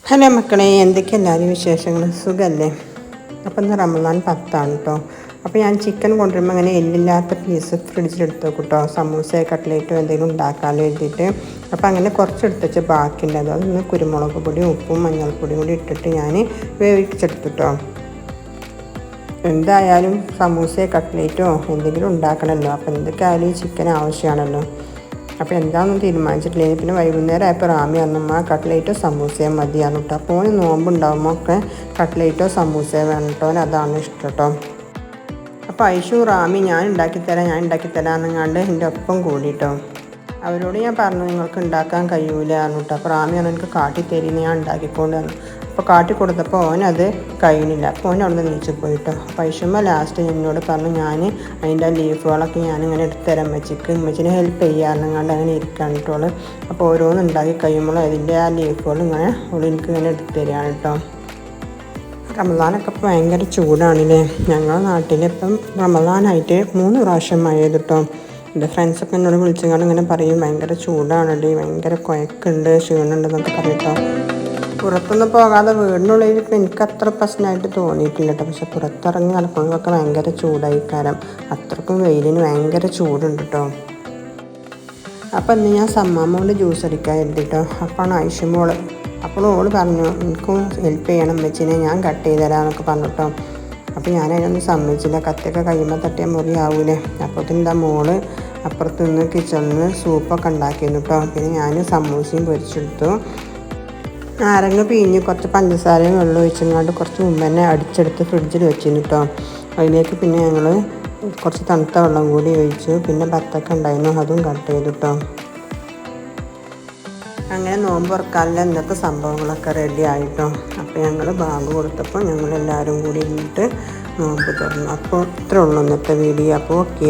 Hello മക്കളെ, എന്തൊക്കെ എല്ലാവരും വിശേഷങ്ങൾ? സുഖമല്ലേ? അപ്പം ഇന്ന് റമദാൻ 10 കേട്ടോ. അപ്പോൾ ഞാൻ ചിക്കൻ കൊണ്ടുവരുമ്പോൾ അങ്ങനെ എല്ലില്ലാത്ത പീസ് ഫ്രിഡ്ജിലെടുത്ത് വെക്കും കേട്ടോ. സമൂസ കട്ട്ലേറ്റോ എന്തെങ്കിലും ഉണ്ടാക്കാമല്ലോ എഴുതിയിട്ട്. അപ്പോൾ അങ്ങനെ കുറച്ചെടുത്ത് വെച്ച് ബാക്കിയുണ്ട്. അതൊന്ന് കുരുമുളക് പൊടിയും ഉപ്പും മഞ്ഞൾപ്പൊടിയും കൂടി ഇട്ടിട്ട് ഞാൻ വേവിച്ചെടുത്തു കേട്ടോ. എന്തായാലും സമൂസ കട്ട്ലേറ്റോ എന്തെങ്കിലും ഉണ്ടാക്കണമല്ലോ. അപ്പോൾ എന്തൊക്കെയായാലും ഈ ചിക്കൻ ആവശ്യമാണല്ലോ. അപ്പോൾ എന്താണെന്ന് തീരുമാനിച്ചിട്ടില്ല. പിന്നെ വൈകുന്നേരം ആയപ്പോൾ റാമി അന്നമ്മ കട്ട്ലേറ്റോ സമൂസയോ മതിയാന്ന് കേട്ടോ. അപ്പോൾ ഓന് നോമ്പുണ്ടാകുമ്പോൾ ഒക്കെ കട്ട്ലേറ്റോ സമൂസയോ വേണം കേട്ടോ. അതാണ് ഇഷ്ടം കേട്ടോ. അപ്പോൾ ഐഷു റാമി ഞാൻ ഉണ്ടാക്കിത്തരാം എന്നങ്ങാണ്ട് എൻ്റെ ഒപ്പം കൂടിയിട്ടോ. അവരോട് ഞാൻ പറഞ്ഞു നിങ്ങൾക്ക് ഉണ്ടാക്കാൻ കഴിയൂല കേട്ടോ. അപ്പോൾ റാമി ആണ് എനിക്ക് കാട്ടിത്തരീന്ന് ഞാൻ ഉണ്ടാക്കിക്കൊണ്ട് വന്നു. അപ്പോൾ കാട്ടി കൊടുത്തപ്പോൾ ഓനത് കഴിയണില്ല. അപ്പോൾ ഓൻ അവിടെ നിന്ന് നീച്ചു പോയിട്ടോ. അപ്പോൾ ഐഷുമ്മ ലാസ്റ്റ് എന്നോട് പറഞ്ഞു ഞാൻ അതിൻ്റെ ലീഫുകളൊക്കെ ഞാനിങ്ങനെ എടുത്ത് തരാം ഉമ്മച്ചിനെ ഹെൽപ്പ് ചെയ്യാറുണ്ട് അങ്ങനെ ഇരിക്കുകയാണ് കേട്ടോ. അപ്പോൾ ഓരോന്ന് ഉണ്ടാക്കി കഴിയുമ്പോൾ അതിൻ്റെ ആ ലീഫുകൾ ഇങ്ങനെ എനിക്ക് ഇങ്ങനെ എടുത്ത് തരികയാണ് കേട്ടോ. റമദാനൊക്കെ ഇപ്പോൾ ഭയങ്കര ചൂടാണല്ലേ. ഞങ്ങളുടെ നാട്ടിലിപ്പം റമദാനായിട്ട് 3 പ്രാവശ്യം മഴ ചെയ്തിട്ടോ. എൻ്റെ ഫ്രണ്ട്സൊക്കെ എന്നോട് വിളിച്ചങ്ങാണ്ട് ഇങ്ങനെ പറയും ഭയങ്കര ചൂടാണല്ലേ, ഭയങ്കര കുഴക്കുണ്ട്, ക്ഷീണമുണ്ടെന്നൊക്കെ പറയട്ടോ. പുറത്തൊന്നും പോകാതെ വീടിനുള്ളിൽ ഇപ്പം എനിക്ക് അത്ര പ്രശ്നമായിട്ട് തോന്നിയിട്ടില്ല കേട്ടോ. പക്ഷെ പുറത്തിറങ്ങി നടക്കുമ്പോഴൊക്കെ ഭയങ്കര ചൂടായി കാരണം അത്രക്കും വെയിലിന് ഭയങ്കര ചൂടുണ്ട് കേട്ടോ. അപ്പം ഇന്ന് ഞാൻ സമ്മാമോണ്ട് ജ്യൂസ് അടിക്കാൻ എഴുതിട്ടോ. അപ്പോഴാണ് ഐഷുമോള് ഓള് പറഞ്ഞു എനിക്കും ഹെൽപ്പ് ചെയ്യണം വെച്ചിനെ ഞാൻ കട്ട് ചെയ്ത് തരാമെന്നൊക്കെ പറഞ്ഞു കേട്ടോ. അപ്പോൾ ഞാൻ അതിനൊന്നും സമ്മതിച്ചില്ല. കത്തിയൊക്കെ കഴിയുമ്പോൾ തട്ടിയാൽ മുറിയാവൂലേ. അപ്പോൾ എന്താ മോള് അപ്പുറത്ത് നിന്ന് കിച്ചണിൽ നിന്ന് സൂപ്പൊക്കെ ഉണ്ടാക്കിയിരുന്നു കേട്ടോ. പിന്നെ ഞാൻ സമൂസയും പൊരിച്ചെടുത്തു. നാരങ്ങ പിഴിഞ്ഞ് കുറച്ച് പഞ്ചസാരയും വെള്ളം ഒഴിച്ചങ്ങാണ്ട് കുറച്ച് മുമ്പ് തന്നെ അടിച്ചെടുത്ത് ഫ്രിഡ്ജിൽ വെച്ചിരുന്നു കേട്ടോ. അതിലേക്ക് പിന്നെ ഞങ്ങൾ കുറച്ച് തണുത്ത വെള്ളം കൂടി ഒഴിച്ചു. പിന്നെ ബത്തക്ക ഉണ്ടായിരുന്നു, അതും കട്ട് ചെയ്തു കേട്ടോ. അങ്ങനെ നോമ്പ് തുറക്കാനുള്ള എന്തൊക്കെ സംഭവങ്ങളൊക്കെ റെഡി ആയിട്ടോ. അപ്പോൾ ഞങ്ങൾ ബാങ്ക് കൊടുത്തപ്പോൾ ഞങ്ങളെല്ലാവരും കൂടി ഇരുന്നിട്ട് നോമ്പ് തുറന്നു. അപ്പോൾ ഇത്രേ ഉള്ളൂ ഇന്നത്തെ വീഡിയോ. അപ്പോൾ ഓക്കെ.